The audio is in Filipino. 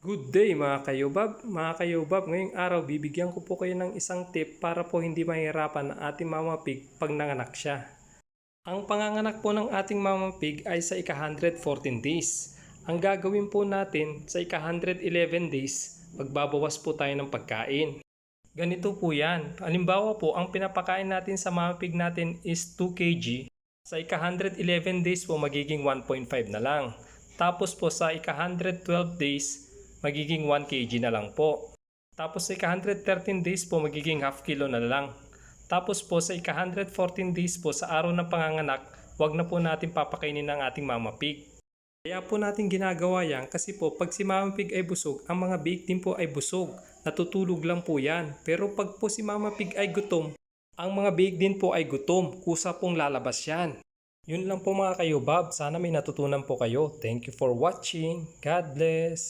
Good day mga kayobab. Mga kayobab, ngayong araw bibigyan ko po kayo ng isang tip para po hindi mahirapan ang ating mama pig pag nanganak siya. Ang panganganak po ng ating mama pig ay sa ika-114 days. Ang gagawin po natin sa ika-111 days, magbabawas po tayo ng pagkain. Ganito po yan. Halimbawa po, ang pinapakain natin sa mama pig natin is 2 kg. Sa ika-111 days po magiging 1.5 na lang. Tapos po sa ika-112 days, magiging 1 kg na lang po. Tapos sa ika-113 days po magiging half kilo na lang. Tapos po sa ika-114 days po sa araw ng panganganak, wag na po natin papakainin ng ating mama pig. Kaya po natin ginagawa yan kasi po pag si mama pig ay busog, ang mga biik din po ay busog. Natutulog lang po yan. Pero pag po si mama pig ay gutom, ang mga biik din po ay gutom. Kusa pong lalabas yan. Yun lang po mga kayobab. Sana may natutunan po kayo. Thank you for watching. God bless.